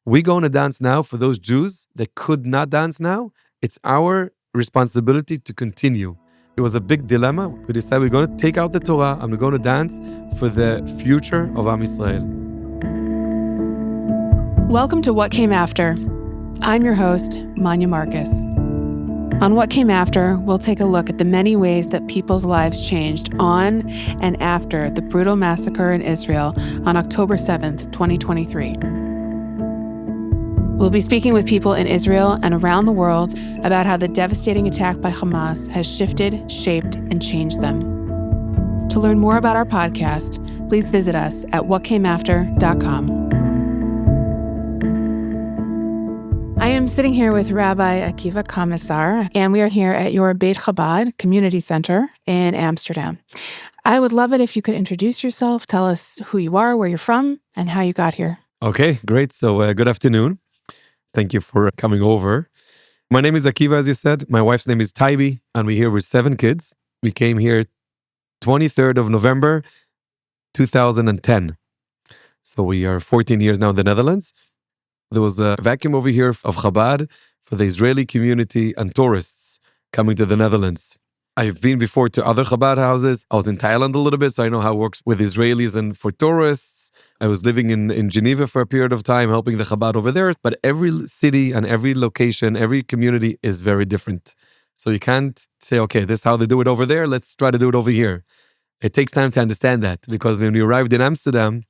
We're going to dance now for those Jews that could not dance now. It's our responsibility to continue. It was a big dilemma. We decided we're going to take out the Torah and we're going to dance for the future of Am Yisrael. Welcome to What Came After. I'm your host, Manya Marcus. On What Came After, we'll take a look at the many ways that people's lives changed on and after the brutal massacre in Israel on October 7th, 2023. We'll be speaking with people in Israel and around the world about how the devastating attack by Hamas has shifted, shaped, and changed them. To learn more about our podcast, please visit us at whatcameafter.com. I am sitting here with Rabbi Akiva Camissar, and we are here at your Beit Chabad Community Center in Amsterdam. I would love it if you could introduce yourself, tell us who you are, where you're from, and how you got here. Okay, great. So good afternoon. Thank you for coming over. My name is Akiva, as you said. My wife's name is Taibi, and we're here with 7 kids. We came here 23rd of November, 2010. So we are 14 years now in the Netherlands. There was a vacuum over here of Chabad for the Israeli community and tourists coming to the Netherlands. I've been before to other Chabad houses. I was in Thailand a little bit, so I know how it works with Israelis and for tourists. I was living in Geneva for a period of time, helping the Chabad over there. But every city and every location, every community is very different. So you can't say, okay, this is how they do it over there. Let's try to do it over here. It takes time to understand that, because when we arrived in Amsterdam,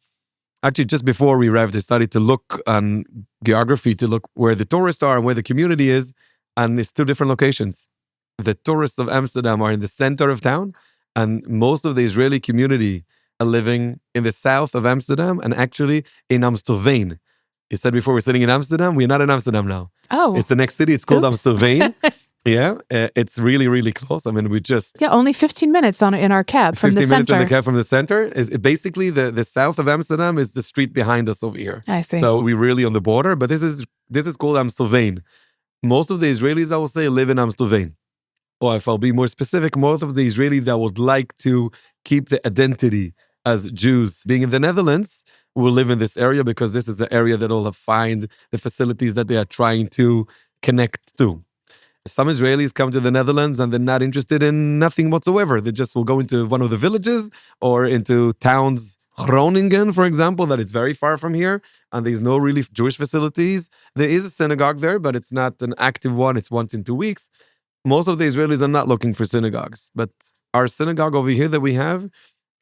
actually just before we arrived, I started to look on geography to look where the tourists are and where the community is. And it's 2 different locations. The tourists of Amsterdam are in the center of town, and most of the Israeli community are living in the south of Amsterdam and actually in Amsterdam. You said before we're sitting in Amsterdam. We're not in Amsterdam now. Oh. It's the next city. It's called Amsterdam. Yeah, it's really, really close. I mean, we just... Yeah, only 15 minutes in our cab from the 15 center. minutes in the cab from the center. Is basically the south of Amsterdam is the street behind us over here. I see. So we're really on the border, but this is called Amsterdam. Most of the Israelis, I will say, live in Amsterdam. Or if I'll be more specific, most of the Israelis that would like to keep the identity as Jews being in the Netherlands will live in this area, because this is the area that will find the facilities that they are trying to connect to. Some Israelis come to the Netherlands and they're not interested in nothing whatsoever. They just will go into one of the villages or into towns, Groningen, for example, that is very far from here, and there's no really Jewish facilities. There is a synagogue there, but it's not an active one. It's once in 2 weeks. Most of the Israelis are not looking for synagogues, but our synagogue over here that we have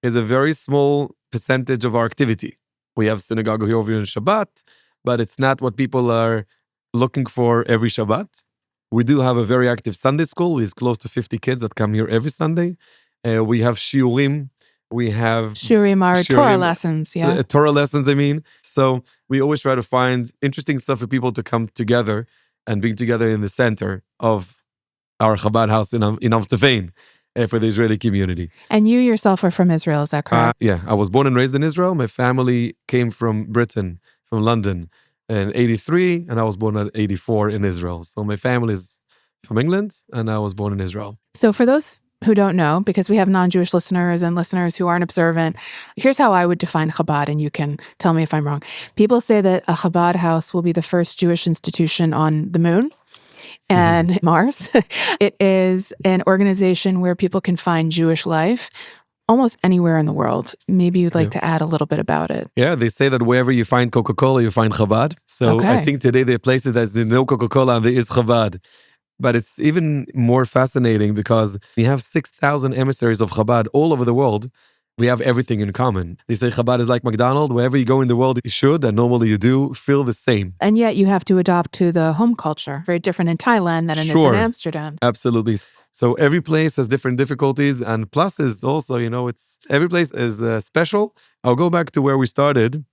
is a very small percentage of our activity. We have synagogue here over here on Shabbat, but it's not what people are looking for every Shabbat. We do have a very active Sunday school with close to 50 kids that come here every Sunday. We have shiurim. We have... Shiurim are Torah lessons, yeah. Torah lessons, I mean. So we always try to find interesting stuff for people to come together and being together in the center of our Chabad house in Amsterdam for the Israeli community. And you yourself are from Israel, is that correct? Yeah, I was born and raised in Israel. My family came from Britain, from London, in 83, and I was born at 84 in Israel. So my family is from England, and I was born in Israel. So for those who don't know, because we have non-Jewish listeners and listeners who aren't observant, here's how I would define Chabad, and you can tell me if I'm wrong. People say that a Chabad house will be the first Jewish institution on the moon and Mars. It is an organization where people can find Jewish life almost anywhere in the world. Maybe you'd like to add a little bit about it. Yeah, they say that wherever you find Coca-Cola, you find Chabad. So I think today there are places that there's no Coca-Cola and there is Chabad. But it's even more fascinating because we have 6,000 emissaries of Chabad all over the world. We have everything in common. They say Chabad is like McDonald's. Wherever you go in the world, you should, and normally you do, feel the same. And yet you have to adopt to the home culture. Very different in Thailand than it is in Amsterdam. Absolutely. So every place has different difficulties and pluses also, every place is special. I'll go back to where we started.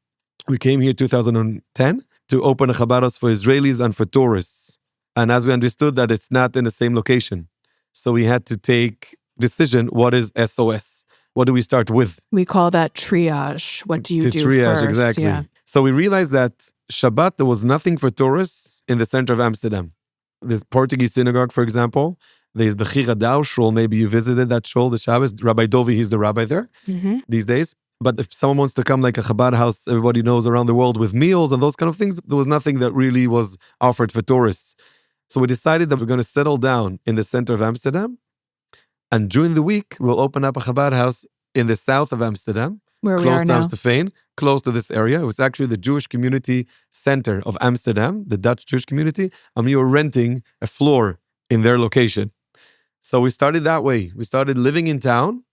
We came here 2010 to open a Chabad house for Israelis and for tourists. And as we understood that it's not in the same location. So we had to take decision, what is SOS? What do we start with? We call that triage. What do you do triage, first? Exactly. Yeah. So we realized that Shabbat, there was nothing for tourists in the center of Amsterdam. There's Portuguese synagogue, for example. There's the Chiradau shul. Maybe you visited that shul, the Shabbos. Rabbi Dovi, he's the rabbi there these days. But if someone wants to come like a Chabad house, everybody knows around the world with meals and those kind of things, there was nothing that really was offered for tourists. So we decided that we're going to settle down in the center of Amsterdam. And during the week, we'll open up a Chabad house in the south of Amsterdam, Where we close are to now. Amsterdam, close to this area. It was actually the Jewish community center of Amsterdam, the Dutch Jewish community. And we were renting a floor in their location. So we started that way. We started living in town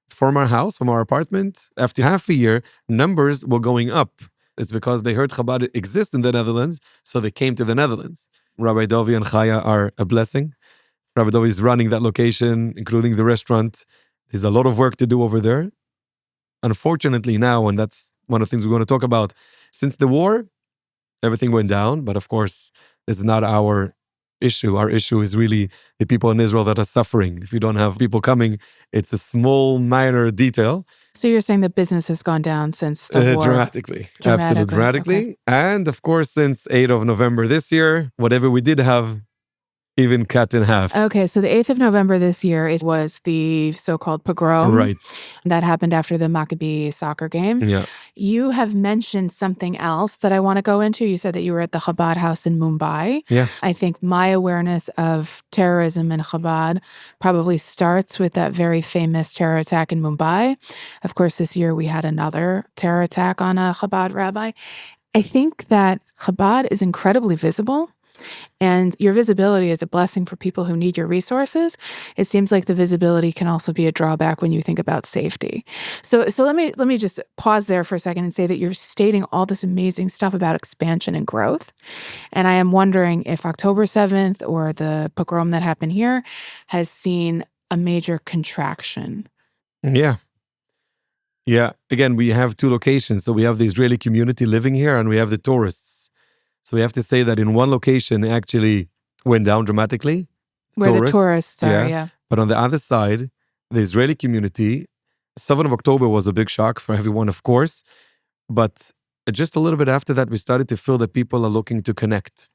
from our house, from our apartment. After half a year, numbers were going up. It's because they heard Chabad exists in the Netherlands, so they came to the Netherlands. Rabbi Dovi and Chaya are a blessing. Rabbi Dovi is running that location, including the restaurant. There's a lot of work to do over there. Unfortunately now, and that's one of the things we're going to talk about, since the war, everything went down. But of course, this is not our issue. Our issue is really the people in Israel that are suffering. If you don't have people coming, it's a small, minor detail. So you're saying the business has gone down since the war? Dramatically. Absolutely dramatically. Okay. And of course, since 8th of November this year, whatever we did have, even cut in half. Okay, so the 8th of November this year, it was the so-called pogrom. Right. That happened after the Maccabi soccer game. Yeah. You have mentioned something else that I want to go into. You said that you were at the Chabad house in Mumbai. Yeah. I think my awareness of terrorism in Chabad probably starts with that very famous terror attack in Mumbai. Of course, this year we had another terror attack on a Chabad rabbi. I think that Chabad is incredibly visible. And your visibility is a blessing for people who need your resources. It seems like the visibility can also be a drawback when you think about safety. So let me just pause there for a second and say that you're stating all this amazing stuff about expansion and growth. And I am wondering if October 7th or the pogrom that happened here has seen a major contraction. Yeah. Yeah. Again, we have two locations. So we have the Israeli community living here and we have the tourists. So we have to say that in one location, it actually went down dramatically. Where the tourists are, yeah. But on the other side, the Israeli community, 7th of October was a big shock for everyone, of course. But just a little bit after that, we started to feel that people are looking to connect.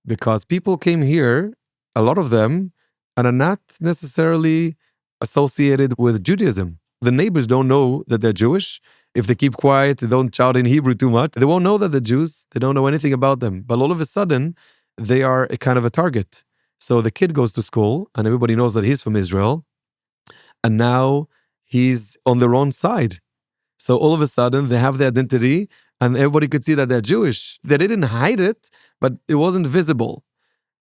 Because people came here, a lot of them, and are not necessarily associated with Judaism. The neighbors don't know that they're Jewish. If they keep quiet, they don't shout in Hebrew too much, they won't know that they're Jews. They don't know anything about them. But all of a sudden, they are a kind of a target. So the kid goes to school and everybody knows that he's from Israel. And now he's on their own side. So all of a sudden, they have the identity and everybody could see that they're Jewish. They didn't hide it, but it wasn't visible.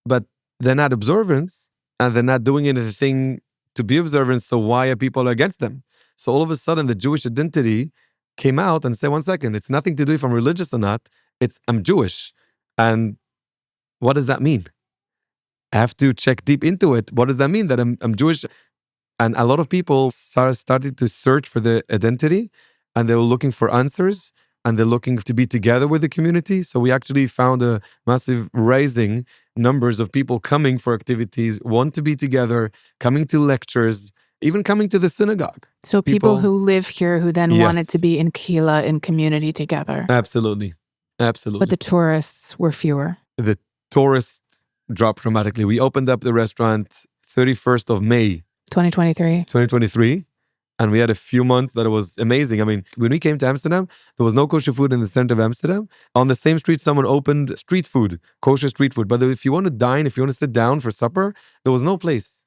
But they're not observant and they're not doing anything to be observant. So why are people against them? So all of a sudden, the Jewish identity came out and said, 1 second, it's nothing to do if I'm religious or not. It's I'm Jewish. And what does that mean? I have to check deep into it. What does that mean that I'm Jewish? And a lot of people started to search for the identity and they were looking for answers and they're looking to be together with the community. So we actually found a massive rising numbers of people coming for activities, want to be together, coming to lectures, even coming to the synagogue. So people who live here who then wanted to be in kehillah, in community together. Absolutely. Absolutely. But the tourists were fewer. The tourists dropped dramatically. We opened up the restaurant 31st of May. 2023. And we had a few months that it was amazing. I mean, when we came to Amsterdam, there was no kosher food in the center of Amsterdam. On the same street, someone opened street food, kosher street food. But if you want to dine, if you want to sit down for supper, there was no place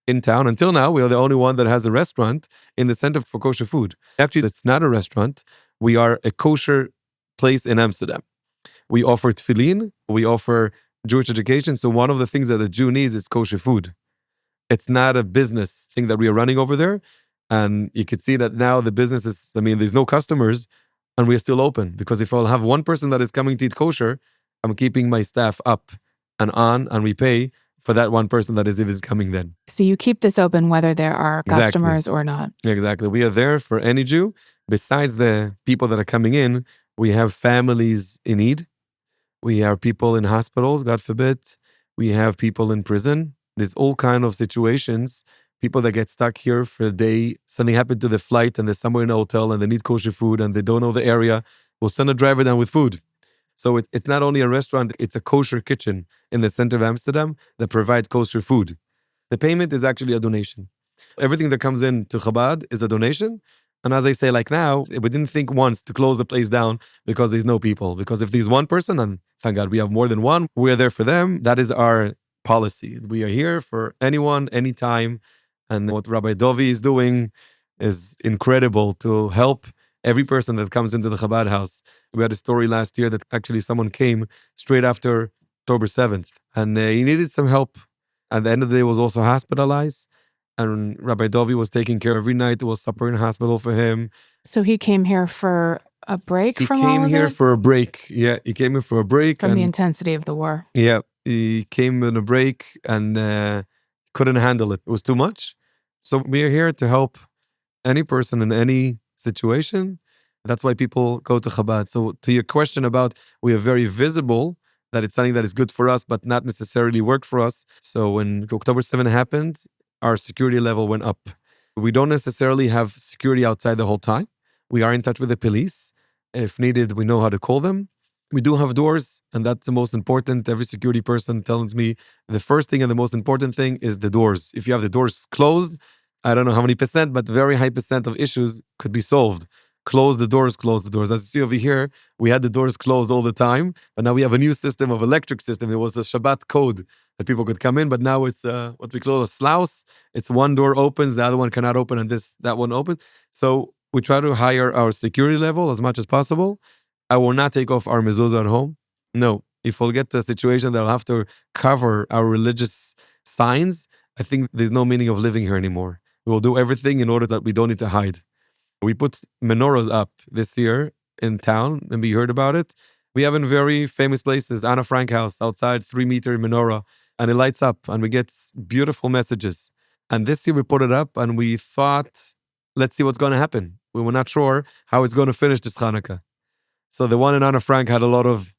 in town. Until now, we are the only one that has a restaurant in the center for kosher food. Actually, it's not a restaurant. We are a kosher place in Amsterdam. We offer tefillin. We offer Jewish education. So one of the things that a Jew needs is kosher food. It's not a business thing that we are running over there. And you could see that now the business is, there's no customers and we're still open. Because if I'll have one person that is coming to eat kosher, I'm keeping my staff up and on, and we pay for that one person that is coming then. So you keep this open whether there are customers or not. Exactly. We are there for any Jew. Besides the people that are coming in, we have families in need. We have people in hospitals, God forbid. We have people in prison. There's all kind of situations. People that get stuck here for a day, something happened to the flight and they're somewhere in a hotel and they need kosher food and they don't know the area. We'll send a driver down with food. So it's not only a restaurant, it's a kosher kitchen in the center of Amsterdam that provide kosher food. The payment is actually a donation. Everything that comes in to Chabad is a donation. And as I say, like now, we didn't think once to close the place down because there's no people. Because if there's one person, and thank God we have more than one, we're there for them. That is our policy. We are here for anyone, anytime. And what Rabbi Dovi is doing is incredible to help every person that comes into the Chabad house. We had a story last year that actually someone came straight after October 7th, and he needed some help. At the end of the day, was also hospitalized. And Rabbi Dovi was taking care every night. There was supper in hospital for him. So he came here for a break He from all came of here it? for a break. Yeah, he came here for a break. From and, the intensity of the war. Yeah, he came on a break and couldn't handle it. It was too much. So we are here to help any person in any situation. That's why people go to Chabad. So to your question about we are very visible, that it's something that is good for us, but not necessarily work for us. So when October 7 happened, our security level went up. We don't necessarily have security outside the whole time. We are in touch with the police. If needed, we know how to call them. We do have doors, and that's the most important. Every security person tells me the first thing and the most important thing is the doors. If you have the doors closed, I don't know how many percent, but very high percent of issues could be solved. Close the doors, close the doors. As you see over here, we had the doors closed all the time, but now we have a new system of electric system. There was a Shabbat code that people could come in, but now it's what we call a slouch. It's one door opens, the other one cannot open, and that one opens. So we try to higher our security level as much as possible. I will not take off our mezuzah at home. No, if we'll get to a situation that I'll have to cover our religious signs, I think there's no meaning of living here anymore. We will do everything in order that we don't need to hide. We put menorahs up this year in town, and we heard about it. We have in very famous places, Anna Frank House, outside 3-meter menorah, and it lights up, and we get beautiful messages. And this year we put it up, and we thought, let's see what's going to happen. We were not sure how it's going to finish this Hanukkah. So the one in Anna Frank had a lot of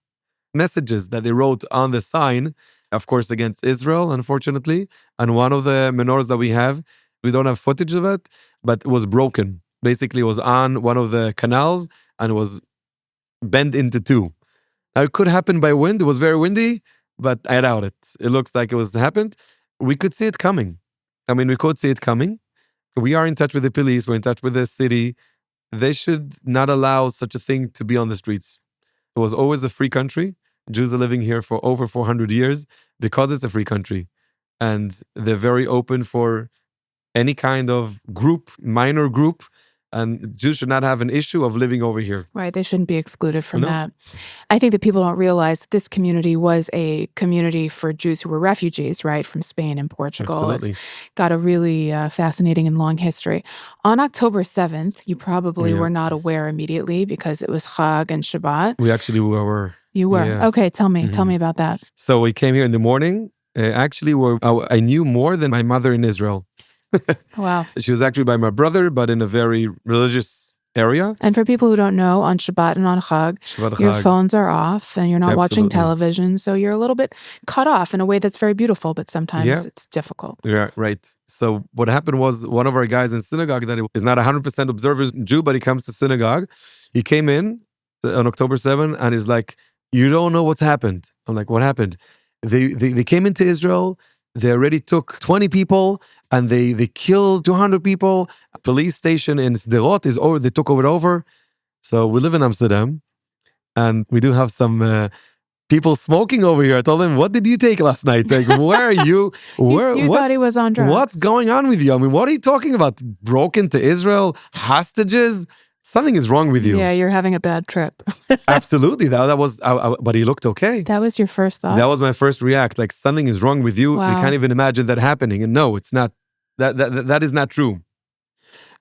messages that they wrote on the sign, of course, against Israel, unfortunately. And one of the menorahs that we have, we don't have footage of it, but it was broken. Basically, it was on one of the canals and it was bent into two. Now, it could happen by wind. It was very windy, but I doubt it. It looks like it was happened. We could see it coming. I mean, we could see it coming. We are in touch with the police. We're in touch with the city. They should not allow such a thing to be on the streets. It was always a free country. Jews are living here for over 400 years because it's a free country. And they're very open for any kind of group, minor group. And Jews should not have an issue of living over here. Right. They shouldn't be excluded from that. I think that people don't realize that this community was a community for Jews who were refugees, right, from Spain and Portugal. Absolutely. It's got a really fascinating and long history. On October 7th, you probably were not aware immediately because it was Chag and Shabbat. We actually were. You were? Yeah. Okay, tell me about that. So we came here in the morning. I knew more than my mother in Israel. Wow. She was actually by my brother, but in a very religious area. And for people who don't know, on Shabbat and on Chag, your phones are off and you're not watching television. So you're a little bit cut off in a way that's very beautiful, but sometimes it's difficult. Yeah, right. So what happened was one of our guys in synagogue that is not 100% observer Jew, but he comes to synagogue. He came in on October 7 and he's like, you don't know what's happened. I'm like, what happened? They came into Israel. They already took 20 people and they killed 200 people. A police station in Sderot is over. They took it over. So we live in Amsterdam and we do have some people smoking over here. I told them, what did you take last night? Like, where are you? You thought he was on drugs. What's going on with you? I mean, what are you talking about? Broken to Israel? Hostages? Something is wrong with you. Yeah, you're having a bad trip. Absolutely. That was, but he looked okay. That was your first thought? That was my first react. Like, something is wrong with you. Wow. You can't even imagine that happening. And no, it's not. That is not true.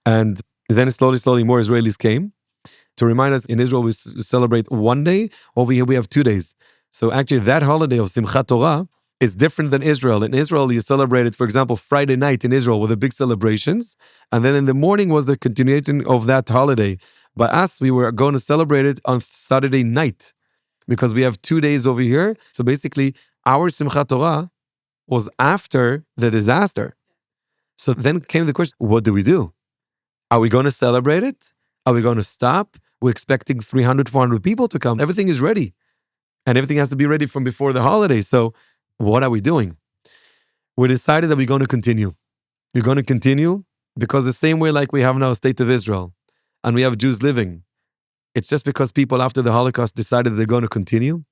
And then slowly more Israelis came to remind us in Israel we celebrate one day. Over here we have 2 days. So actually that holiday of Simchat Torah is different than Israel. In Israel, you celebrated, for example, Friday night in Israel with the big celebrations. And then in the morning was the continuation of that holiday. By us, we were going to celebrate it on Saturday night because we have 2 days over here. So basically, our Simchat Torah was after the disaster. So then came the question, what do we do? Are we going to celebrate it? Are we going to stop? We're expecting 300, 400 people to come. Everything is ready. And everything has to be ready from before the holiday. So what are we doing? We decided that we're going to continue. We're going to continue because the same way like we have now a state of Israel, and we have Jews living. It's just because people after the Holocaust decided they're going to continue.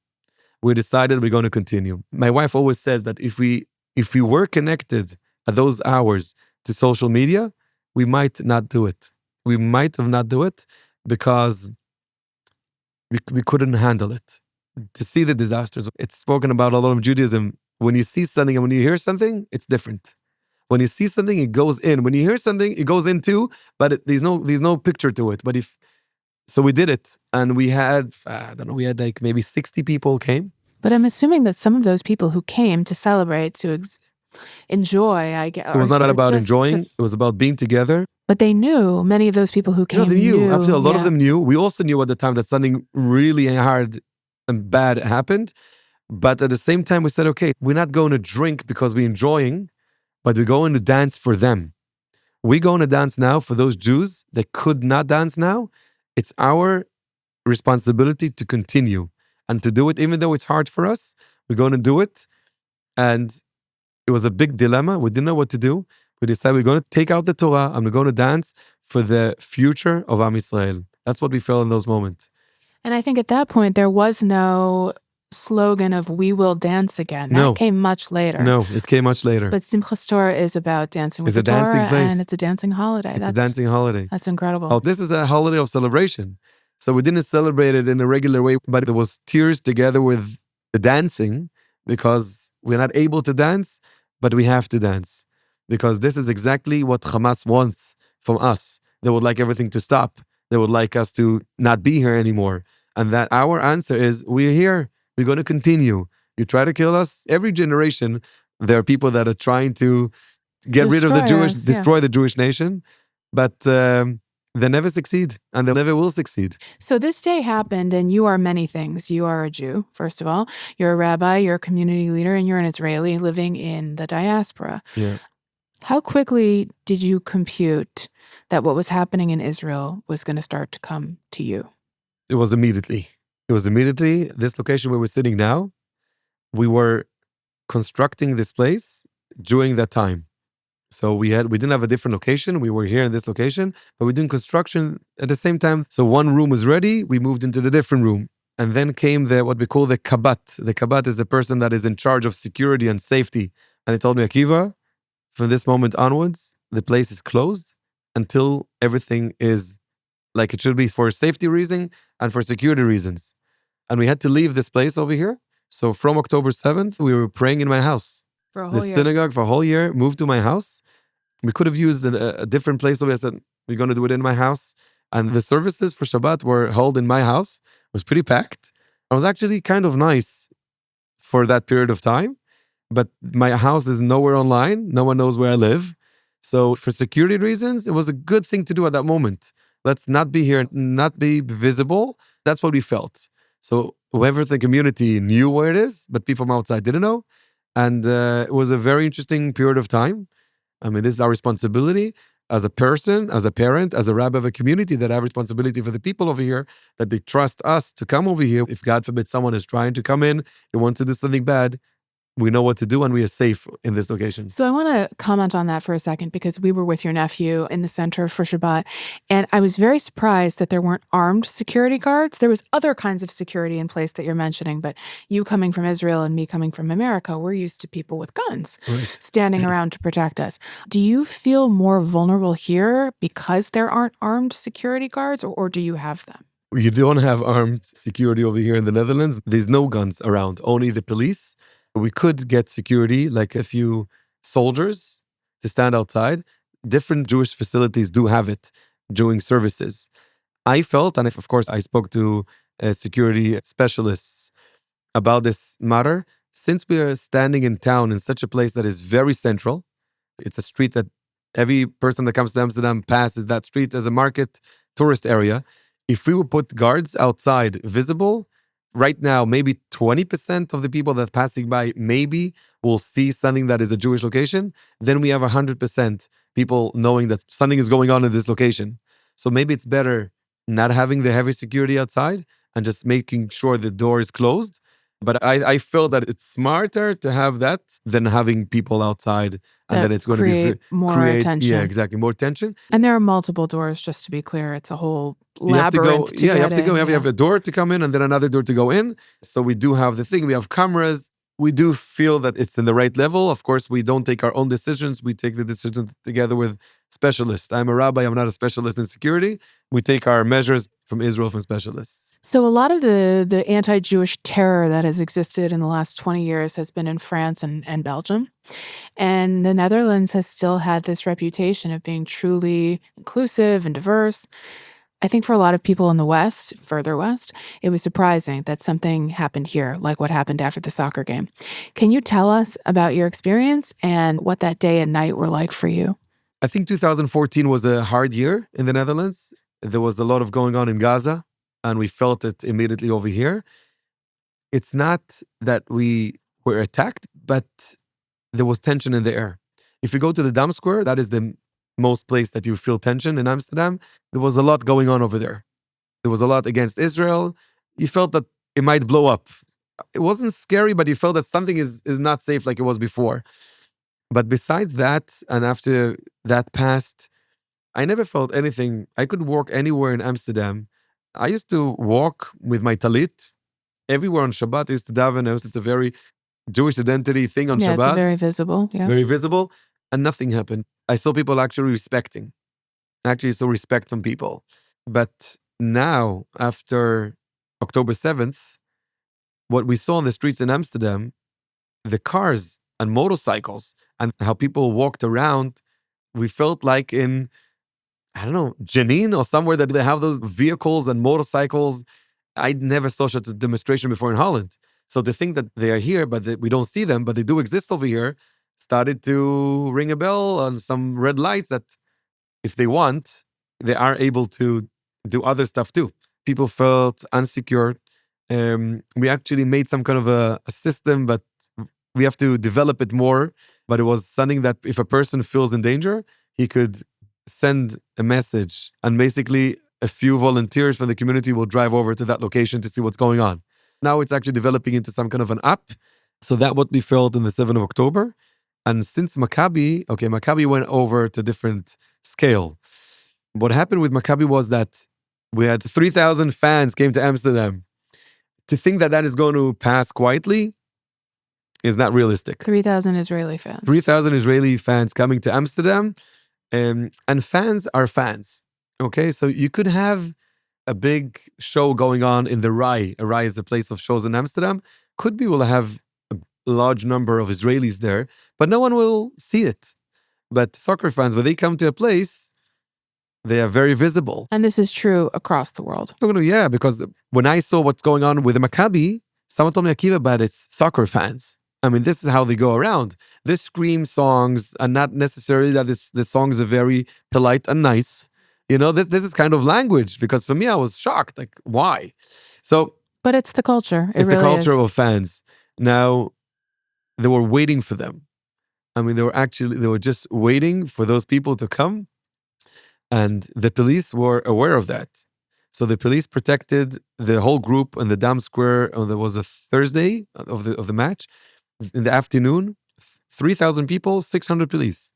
We decided we're going to continue. My wife always says that if we were connected at those hours to social media, we might not do it. We might have not do it because we couldn't handle it. To see the disasters, it's spoken about a lot of Judaism. When you see something and when you hear something, it's different. When you see something, it goes in. When you hear something, it goes in too, but there's no picture to it. But so we did it, and we had, I don't know, we had like maybe 60 people came. But I'm assuming that some of those people who came to celebrate, to enjoy, I guess. It was not about enjoying, it was about being together. But they knew, many of those people who came they knew. Absolutely. A lot yeah. of them knew. We also knew at the time that something really hard and bad happened. But at the same time, we said, okay, we're not going to drink because we're enjoying, but we're going to dance for them. We're going to dance now for those Jews that could not dance now. It's our responsibility to continue and to do it, even though it's hard for us. We're going to do it. And it was a big dilemma. We didn't know what to do. We decided we're going to take out the Torah and we're going to dance for the future of Am Yisrael. That's what we felt in those moments. And I think at that point, there was no slogan of "we will dance again." No. That came much later. No, it came much later. But Simchat Torah is about dancing with It's the a dancing Torah, place. and it's a dancing holiday. It's a dancing holiday. That's incredible. Oh, this is a holiday of celebration. So we didn't celebrate it in a regular way, but there was tears together with the dancing because we're not able to dance, but we have to dance. Because this is exactly what Hamas wants from us. They would like everything to stop. They would like us to not be here anymore. And that our answer is, we're here. We're going to continue. You try to kill us. Every generation, there are people that are trying to get rid of the Jewish, destroy the Jewish nation. But they never succeed, and they never will succeed. So this day happened, and you are many things. You are a Jew, first of all. You're a rabbi, you're a community leader, and you're an Israeli living in the diaspora. Yeah. How quickly did you compute that what was happening in Israel was going to start to come to you? It was immediately. This location where we're sitting now, we were constructing this place during that time. So we didn't have a different location. We were here in this location, but we're doing construction at the same time. So one room was ready. We moved into the different room. And then came what we call the kabat. The kabat is the person that is in charge of security and safety. And he told me, Akiva, from this moment onwards, the place is closed until everything is like it should be for safety reason and for security reasons. And we had to leave this place over here. So from October 7th, we were praying in my house. For a whole year. Synagogue for a whole year, moved to my house. We could have used a different place. So I said, we're going to do it in my house. And the services for Shabbat were held in my house. It was pretty packed. It was actually kind of nice for that period of time. But my house is nowhere online. No one knows where I live. So for security reasons, it was a good thing to do at that moment. Let's not be here, not be visible. That's what we felt. So whoever the community knew where it is, but people from outside didn't know. And it was a very interesting period of time. I mean, this is our responsibility as a person, as a parent, as a rabbi of a community that have responsibility for the people over here, that they trust us to come over here. If God forbid someone is trying to come in, they want to do something bad, we know what to do and we are safe in this location. So I want to comment on that for a second because we were with your nephew in the center for Shabbat. And I was very surprised that there weren't armed security guards. There was other kinds of security in place that you're mentioning, but you coming from Israel and me coming from America, we're used to people with guns standing around to protect us. Do you feel more vulnerable here because there aren't armed security guards or do you have them? You don't have armed security over here in the Netherlands. There's no guns around, only the police. We could get security, like a few soldiers to stand outside. Different Jewish facilities do have it during services. I felt, and of course I spoke to security specialists about this matter, since we are standing in town in such a place that is very central, it's a street that every person that comes to Amsterdam passes that street as a market, tourist area. If we would put guards outside visible, right now, maybe 20% of the people that are passing by maybe will see something that is a Jewish location. Then we have 100% people knowing that something is going on in this location. So maybe it's better not having the heavy security outside and just making sure the door is closed. But I feel that it's smarter to have that than having people outside, and That then it's going to create more attention. Yeah, exactly, more tension. And there are multiple doors, just to be clear. It's a whole You have to go. labyrinth to Yeah, you have get to go. in, You have a door to come in, and then another door to go in. So we do have the thing. We have cameras. We do feel that it's in the right level. Of course, we don't take our own decisions. We take the decisions together with specialists. I'm a rabbi. I'm not a specialist in security. We take our measures from Israel, from specialists. So a lot of the anti-Jewish terror that has existed in the last 20 years has been in France and Belgium. And the Netherlands has still had this reputation of being truly inclusive and diverse. I think for a lot of people in the West, further West, it was surprising that something happened here, like what happened after the soccer game. Can you tell us about your experience and what that day and night were like for you? I think 2014 was a hard year in the Netherlands. There was a lot of going on in Gaza, and we felt it immediately over here. It's not that we were attacked, but there was tension in the air. If you go to the Dam Square, that is the most place that you feel tension in Amsterdam. There was a lot going on over there. There was a lot against Israel. You felt that it might blow up. It wasn't scary, but you felt that something is not safe like it was before. But besides that, and after that passed, I never felt anything. I could walk anywhere in Amsterdam. I used to walk with my talit everywhere on Shabbat. I used to daven. It's a very Jewish identity thing on Shabbat. It's very visible. Yeah. Very visible. And nothing happened. I saw people actually respecting. Actually saw respect from people. But now, after October 7th, what we saw on the streets in Amsterdam, the cars and motorcycles and how people walked around, we felt like in, I don't know, Jenin or somewhere that they have those vehicles and motorcycles. I never saw such a demonstration before in Holland. So to think that they are here, but we don't see them, but they do exist over here, started to ring a bell on some red lights that if they want, they are able to do other stuff too. People felt insecure. We actually made some kind of a system, but we have to develop it more. But it was something that if a person feels in danger, he could send a message, and basically a few volunteers from the community will drive over to that location to see what's going on. Now it's actually developing into some kind of an app. So that's what we felt in the 7th of October. And since Maccabi went over to different scale. What happened with Maccabi was that we had 3,000 fans came to Amsterdam. To think that that is going to pass quietly is not realistic. 3,000 Israeli fans. 3,000 Israeli fans coming to Amsterdam. And fans are fans. Okay, so you could have a big show going on in the Rai. A Rai is a place of shows in Amsterdam. Could be we'll have a large number of Israelis there, but no one will see it. But soccer fans, when they come to a place, they are very visible. And this is true across the world. Yeah, because when I saw what's going on with the Maccabi, someone told me, Akiva, about it's soccer fans. I mean, this is how they go around. They scream songs, and not necessarily that the songs are very polite and nice. You know, this is kind of language, because for me, I was shocked. Like, why? So, but it's the culture. It's really the culture is. of fans. Now, they were waiting for them. I mean, they were just waiting for those people to come. And the police were aware of that. So the police protected the whole group in the Dam Square. There was a Thursday of the match. In the afternoon, 3,000 people, 600 police.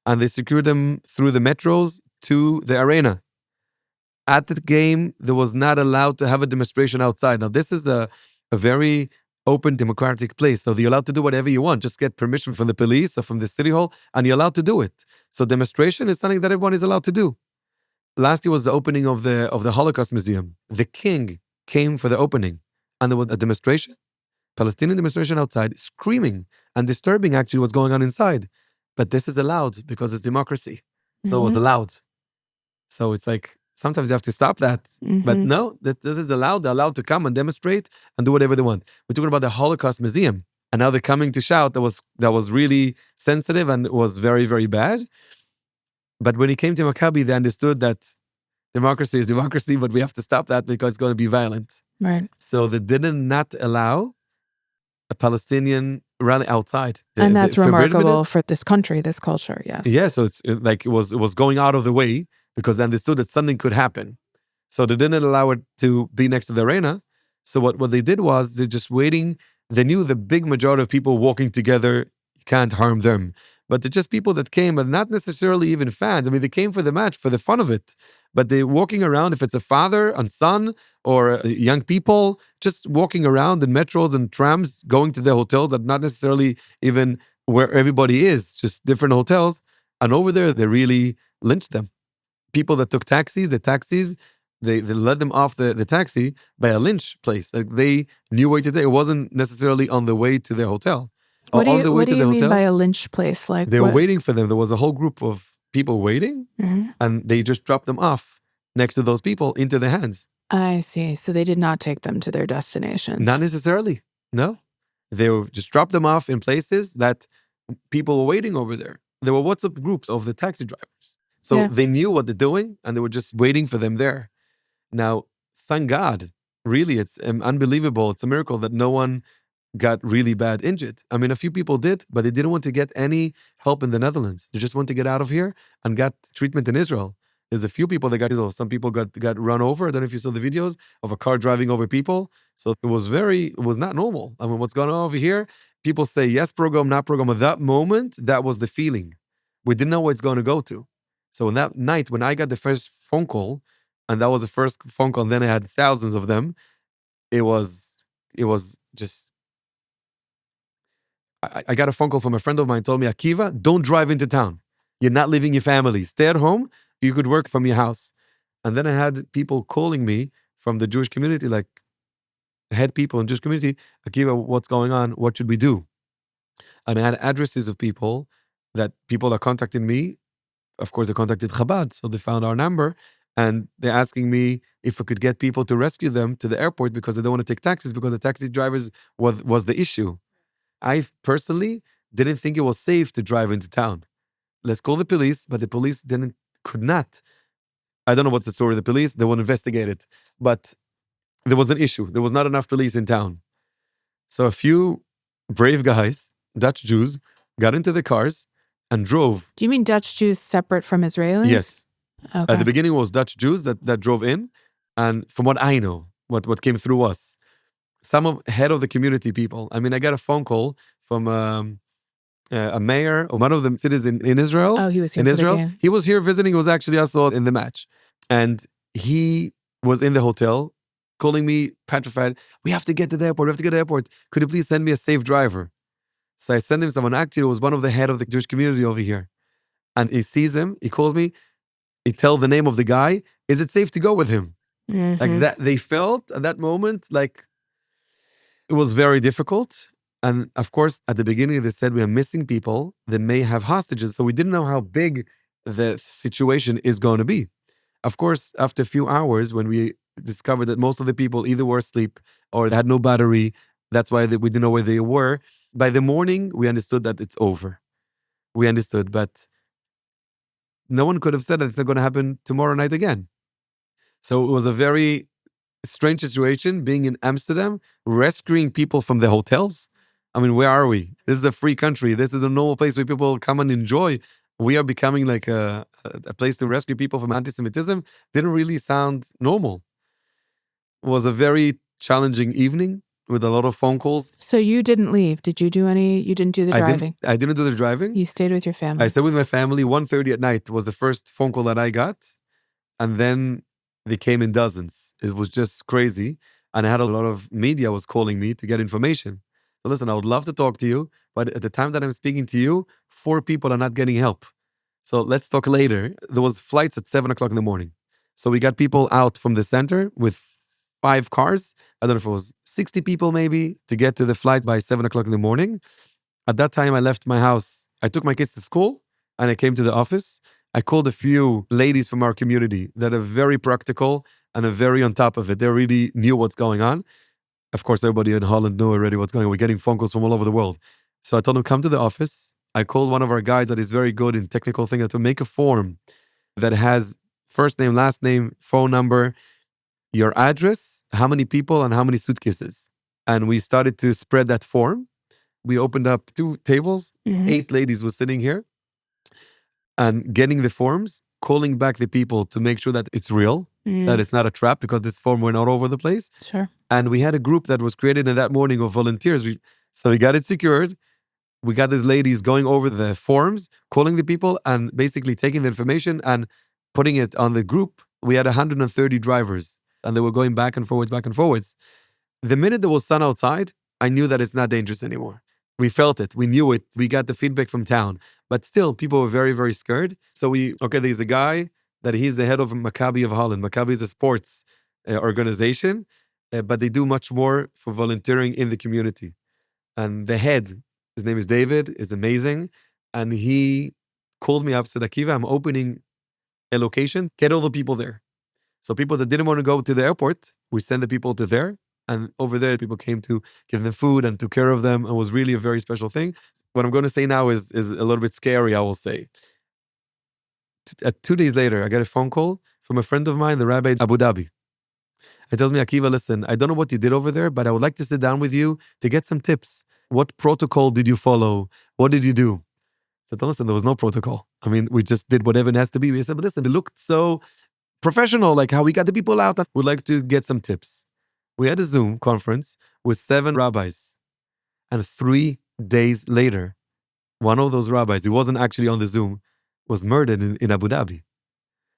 And they secured them through the metros to the arena. At the game, there was not allowed to have a demonstration outside. Now, this is a very open, democratic place. So you're allowed to do whatever you want. Just get permission from the police or from the city hall, and you're allowed to do it. So demonstration is something that everyone is allowed to do. Last year was the opening of the Holocaust Museum. The king came for the opening, and there was a demonstration, Palestinian demonstration outside, screaming and disturbing actually what's going on inside. But this is allowed because it's democracy. So it was allowed. So it's like, sometimes you have to stop that. But no, this is allowed. They're allowed to come and demonstrate and do whatever they want. We're talking about the Holocaust Museum. And now they're coming to shout. That was really sensitive, and it was very, very bad. But when it came to Maccabi, they understood that democracy is democracy, but we have to stop that because it's going to be violent. Right. So they didn't not allow a Palestinian rally outside. And that's remarkable for this country, this culture, yes. Yeah, so it was going out of the way because they understood that something could happen. So they didn't allow it to be next to the arena. So what they did was they're just waiting. They knew the big majority of people walking together, you can't harm them. But they're just people that came, and not necessarily even fans. I mean, they came for the match, for the fun of it. But they're walking around, if it's a father and son or young people, just walking around in metros and trams, going to the hotel that not necessarily even where everybody is, just different hotels. And over there, they really lynched them. People that took taxis, they let them off the taxi by a lynch place. Like they knew where to take. It wasn't necessarily on the way to their hotel. What do On you, the way what to do the you mean hotel, by a lynch place? Like they were what? waiting for them. There was a whole group of people waiting, and they just dropped them off next to those people into their hands. I see. So they did not take them to their destinations. Not necessarily. No. They were just dropped them off in places that people were waiting over there. There were WhatsApp groups of the taxi drivers. So Yeah. they knew what they're doing, and they were just waiting for them there. Now, thank God, really, it's unbelievable. It's a miracle that no one got really bad injured. I mean, a few people did, but they didn't want to get any help in the Netherlands. They just want to get out of here and got treatment in Israel. There's a few people that got Israel. Some people got run over. I don't know if you saw the videos of a car driving over people. So it was not normal. I mean, what's going on over here? People say yes, pogrom, not pogrom. At that moment, that was the feeling. We didn't know where it's going to go to. So on that night, when I got the first phone call, and that was the first phone call, and then I had thousands of them, it was just, I got a phone call from a friend of mine, told me, Akiva, don't drive into town. You're not leaving your family. Stay at home. You could work from your house. And then I had people calling me from the Jewish community, like head people in Jewish community, Akiva, what's going on? What should we do? And I had addresses of people are contacting me. Of course, they contacted Chabad, so they found our number. And they're asking me if I could get people to rescue them to the airport because they don't want to take taxis because the taxi drivers was the issue. I personally didn't think it was safe to drive into town. Let's call the police, but the police could not. I don't know what's the story of the police. They will investigate it. But there was an issue. There was not enough police in town. So a few brave guys, Dutch Jews, got into the cars and drove. Do you mean Dutch Jews separate from Israelis? Yes. Okay. At the beginning, it was Dutch Jews that drove in. And from what I know, what came through us, some head of the community people. I mean, I got a phone call from a mayor of one of the cities in Israel. Oh, he was here in for Israel. the game. He was here visiting. He was actually also in the match. And he was in the hotel calling me petrified. We have to get to the airport. We have to get to the airport. Could you please send me a safe driver? So I sent him someone. Actually, it was one of the head of the Jewish community over here. And he sees him. He calls me. He tells the name of the guy. Is it safe to go with him? Like that. They felt at that moment like it was very difficult. And of course, at the beginning, they said we are missing people that may have hostages. So we didn't know how big the situation is going to be. Of course, after a few hours, when we discovered that most of the people either were asleep or they had no battery, that's why we didn't know where they were. By the morning, we understood that it's over. We understood, but no one could have said that it's not going to happen tomorrow night again. So it was a very strange situation being in Amsterdam, rescuing people from the hotels. I mean, where are we? This is a free country. This is a normal place where people come and enjoy. We are becoming like a place to rescue people from anti-Semitism. Didn't really sound normal. It was a very challenging evening with a lot of phone calls. So you didn't leave. Did you do any? You didn't do the driving. I didn't do the driving. You stayed with your family. I stayed with my family. 1:30 at night was the first phone call that I got. And then they came in dozens. It was just crazy. And I had a lot of media was calling me to get information. So listen, I would love to talk to you, but at the time that I'm speaking to you, 4 people are not getting help. So let's talk later. There was flights at 7 o'clock in the morning. So we got people out from the center with 5 cars. I don't know if it was 60 people maybe to get to the flight by 7 o'clock in the morning. At that time, I left my house. I took my kids to school and I came to the office. I called a few ladies from our community that are very practical and are very on top of it. They really knew what's going on. Of course, everybody in Holland knew already what's going on. We're getting phone calls from all over the world. So I told them, come to the office. I called one of our guys that is very good in technical things to make a form that has first name, last name, phone number, your address, how many people, and how many suitcases. And we started to spread that form. We opened up 2 tables. 8 ladies were sitting here and getting the forms, calling back the people to make sure that it's real, that it's not a trap because this form went all over the place. Sure. And we had a group that was created in that morning of volunteers. So we got it secured. We got these ladies going over the forms, calling the people, and basically taking the information and putting it on the group. We had 130 drivers, and they were going back and forwards, back and forwards. The minute there was sun outside, I knew that it's not dangerous anymore. We felt it. We knew it. We got the feedback from town. But still, people were very, very scared. So there's a guy that he's the head of Maccabi of Holland. Maccabi is a sports organization, but they do much more for volunteering in the community. And the head, his name is David, is amazing. And he called me up, said, Akiva, I'm opening a location, get all the people there. So people that didn't want to go to the airport, we send the people to there. And over there, people came to give them food and took care of them. It was really a very special thing. What I'm going to say now is a little bit scary, I will say. 2 days later, I got a phone call from a friend of mine, the Rabbi Abu Dhabi. He tells me, Akiva, listen, I don't know what you did over there, but I would like to sit down with you to get some tips. What protocol did you follow? What did you do? I said, listen, there was no protocol. I mean, we just did whatever it has to be. We said, but listen, it looked so professional, like how we got the people out. We'd like to get some tips. We had a Zoom conference with 7 rabbis. And 3 days later, one of those rabbis, who wasn't actually on the Zoom, was murdered in Abu Dhabi.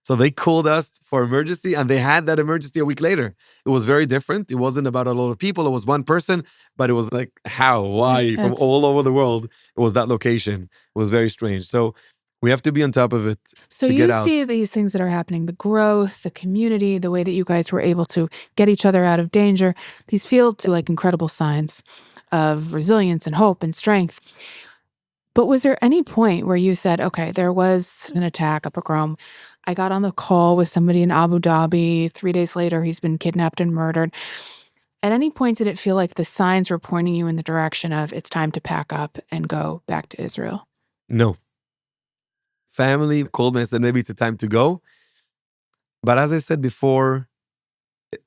So they called us for emergency, and they had that emergency a week later. It was very different. It wasn't about a lot of people. It was one person, but it was like, how, why, from all over the world. It was that location. It was very strange. So we have to be on top of it. So to you get out. see these things that are happening, the growth, the community, the way that you guys were able to get each other out of danger. These feel like incredible signs of resilience and hope and strength. But was there any point where you said, okay, there was an attack, a pogrom. I got on the call with somebody in Abu Dhabi. 3 days later, he's been kidnapped and murdered. At any point, did it feel like the signs were pointing you in the direction of it's time to pack up and go back to Israel? No. Family called me and said, maybe it's a time to go. But as I said before,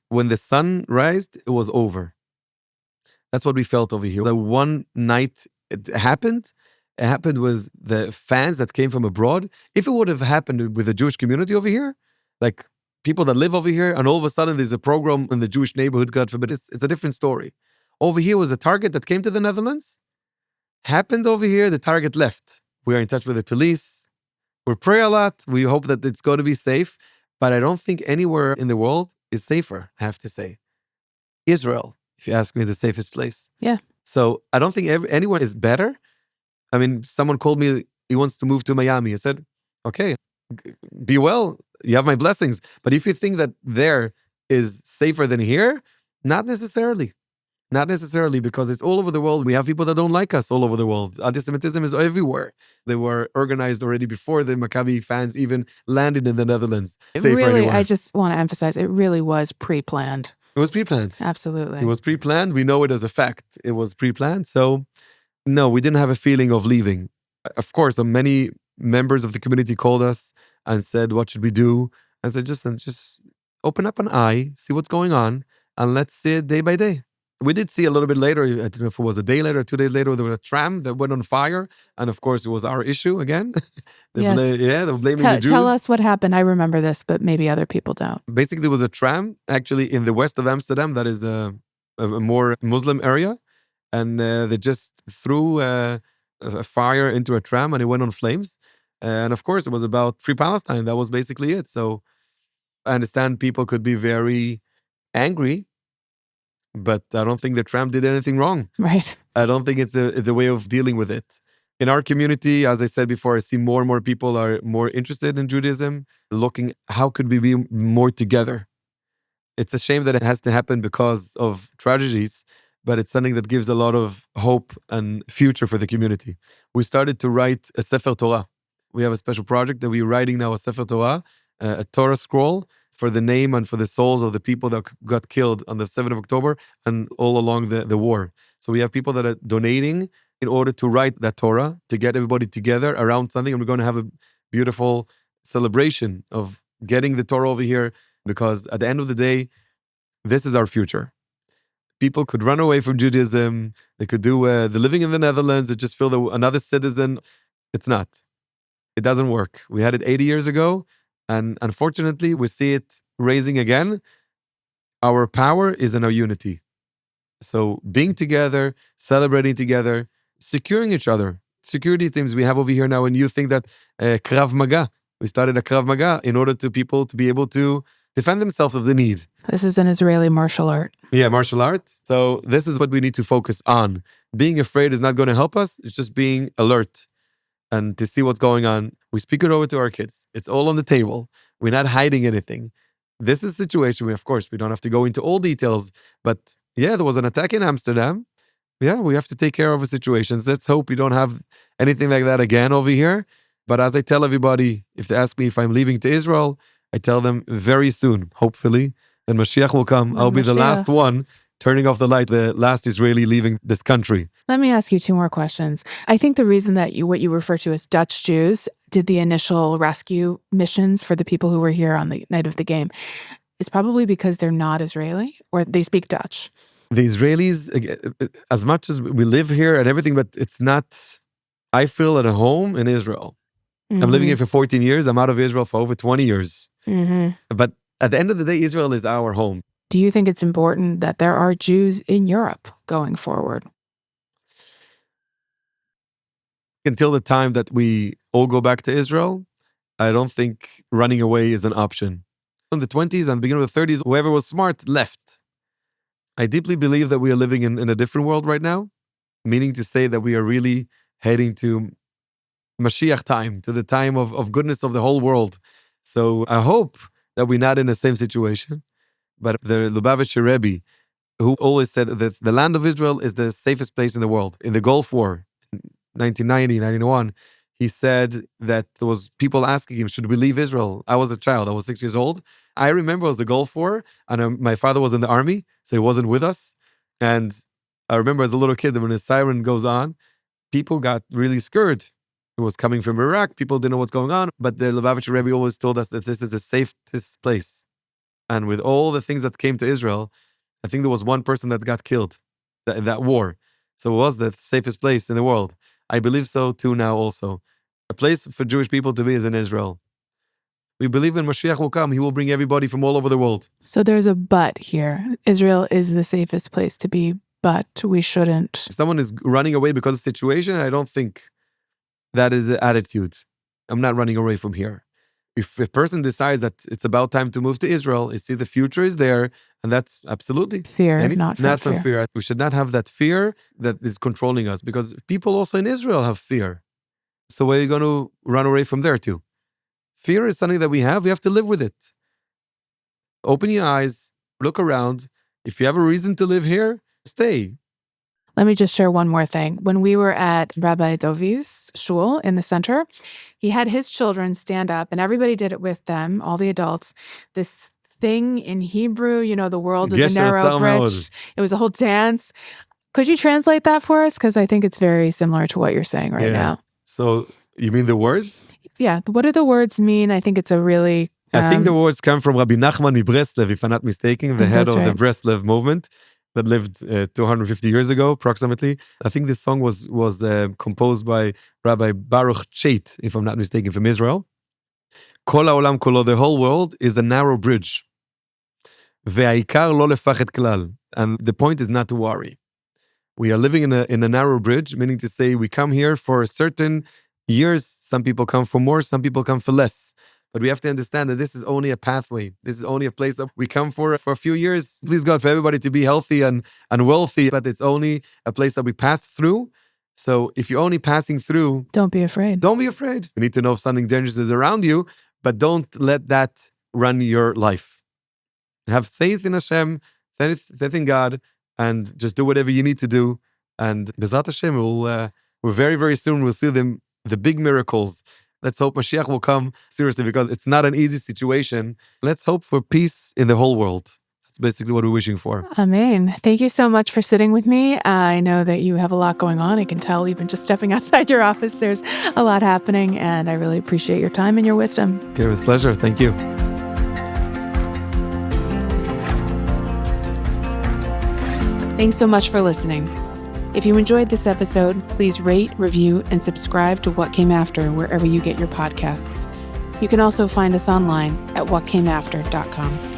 when the sun rised, it was over. That's what we felt over here. The one night it happened with the fans that came from abroad. If it would have happened with the Jewish community over here, like people that live over here, and all of a sudden there's a pogrom in the Jewish neighborhood, God forbid, it's a different story. Over here was a target that came to the Netherlands, happened over here, the target left. We are in touch with the police. We pray a lot. We hope that it's going to be safe. But I don't think anywhere in the world is safer, I have to say. Israel, if you ask me, the safest place. Yeah. So I don't think anyone is better. I mean, someone called me, he wants to move to Miami. I said, okay, be well. You have my blessings. But if you think that there is safer than here, not necessarily. Not necessarily, because it's all over the world. We have people that don't like us all over the world. Anti-Semitism is everywhere. They were organized already before the Maccabi fans even landed in the Netherlands. Really, I just want to emphasize, it really was pre-planned. It was pre-planned. Absolutely. It was pre-planned. We know it as a fact. It was pre-planned. So no, we didn't have a feeling of leaving. Of course, many members of the community called us and said, what should we do? And said, just open up an eye, see what's going on, and let's see it day by day. We did see a little bit later, I don't know if it was a day later, 2 days later, there was a tram that went on fire. And of course, it was our issue again. They were blaming the Jews. Tell us what happened. I remember this, but maybe other people don't. Basically, there was a tram actually in the west of Amsterdam. That is a more Muslim area. And they just threw a fire into a tram and it went on flames. And of course, it was about Free Palestine. That was basically it. So I understand people could be very angry, but I don't think the tram did anything wrong. Right. I don't think it's the way of dealing with it. In our community, as I said before, I see more and more people are more interested in Judaism, looking how could we be more together. It's a shame that it has to happen because of tragedies, but it's something that gives a lot of hope and future for the community. We started to write a Sefer Torah. We have a special project that we're writing now, a Sefer Torah, a Torah scroll for the name and for the souls of the people that got killed on the 7th of October and all along the war. So we have people that are donating in order to write that Torah, to get everybody together around something. And we're going to have a beautiful celebration of getting the Torah over here, because at the end of the day, this is our future. People could run away from Judaism. They could do the living in the Netherlands. They just feel another citizen. It's not. It doesn't work. We had it 80 years ago. And unfortunately, we see it raising again. our power is in our unity. So being together, celebrating together, securing each other. Security teams we have over here now, and you think that Krav Maga, we started a Krav Maga in order to people to be able to defend themselves if they need. This is an Israeli martial art. Yeah, martial arts. So this is what we need to focus on. Being afraid is not going to help us. It's just being alert and to see what's going on. We speak it over to our kids. It's all on the table. We're not hiding anything. This is a situation where, of course, we don't have to go into all details, but yeah, there was an attack in Amsterdam. Yeah, we have to take care of the situations. Let's hope we don't have anything like that again over here. But as I tell everybody, if they ask me if I'm leaving to Israel, I tell them very soon, hopefully, when Mashiach will come, I'll be the last one turning off the light, the last Israeli leaving this country. Let me ask you two more questions. I think the reason that what you refer to as Dutch Jews did the initial rescue missions for the people who were here on the night of the game is probably because they're not Israeli or they speak Dutch. The Israelis, as much as we live here and everything, but it's not, I feel at home in Israel. I'm living here for 14 years. I'm out of Israel for over 20 years. But at the end of the day, Israel is our home. Do you think it's important that there are Jews in Europe going forward? Until the time that we all go back to Israel, I don't think running away is an option. In the 20s and beginning of the 30s, whoever was smart left. I deeply believe that we are living in a different world right now, meaning to say that we are really heading to Mashiach time, to the time of goodness of the whole world. So I hope that we're not in the same situation. But the Lubavitcher Rebbe, who always said that the land of Israel is the safest place in the world. In the Gulf War, 1990, 1991, he said that there was people asking him, should we leave Israel? I was a child. I was 6 years old. I remember it was the Gulf War, and my father was in the army, so he wasn't with us. And I remember as a little kid that when the siren goes on, people got really scared. It was coming from Iraq. People didn't know what's going on. But the Lubavitcher Rebbe always told us that this is the safest place. And with all the things that came to Israel, I think there was one person that got killed in that war. So it was the safest place in the world. I believe so too now also. A place for Jewish people to be is in Israel. We believe when Mashiach will come, he will bring everybody from all over the world. So there's a but here. Israel is the safest place to be, but we shouldn't. If someone is running away because of the situation, I don't think that is the attitude. I'm not running away from here. If a person decides that it's about time to move to Israel, they see the future is there, and that's absolutely fear, not from fear. We should not have that fear that is controlling us, because people also in Israel have fear. So where are you going to run away from there to? Fear is something that we have to live with it. Open your eyes, look around. If you have a reason to live here, stay. Let me just share one more thing. When we were at Rabbi Dovi's shul in the center, he had his children stand up and everybody did it with them, all the adults. This thing in Hebrew, the world is a narrow bridge. It was a whole dance. Could you translate that for us? Because I think it's very similar to what you're saying right now. So you mean the words? Yeah. What do the words mean? I think it's a really... I think the words come from Rabbi Nachman Breslev, if I'm not mistaken, the head of the Breslev movement that lived 250 years ago, approximately. I think this song was composed by Rabbi Baruch Chait, if I'm not mistaken, from Israel. Kol ha'olam kolo, the whole world is a narrow bridge. Ve'aikar lo lefachet klal. And the point is not to worry. We are living in a narrow bridge, meaning to say we come here for certain years. Some people come for more, some people come for less. But we have to understand that this is only a pathway. This is only a place that we come for a few years. Please God, for everybody to be healthy and wealthy, but it's only a place that we pass through. So if you're only passing through... Don't be afraid. Don't be afraid. You need to know if something dangerous is around you, but don't let that run your life. Have faith in Hashem, faith in God, and just do whatever you need to do. And Bezrat Hashem, we're very, very soon, we'll see the big miracles. Let's hope Mashiach will come seriously, because it's not an easy situation. Let's hope for peace in the whole world. That's basically what we're wishing for. Amen. Thank you so much for sitting with me. I know that you have a lot going on. I can tell even just stepping outside your office, there's a lot happening, and I really appreciate your time and your wisdom. Okay, with pleasure. Thank you. Thanks so much for listening. If you enjoyed this episode, please rate, review, and subscribe to What Came After wherever you get your podcasts. You can also find us online at whatcameafter.com.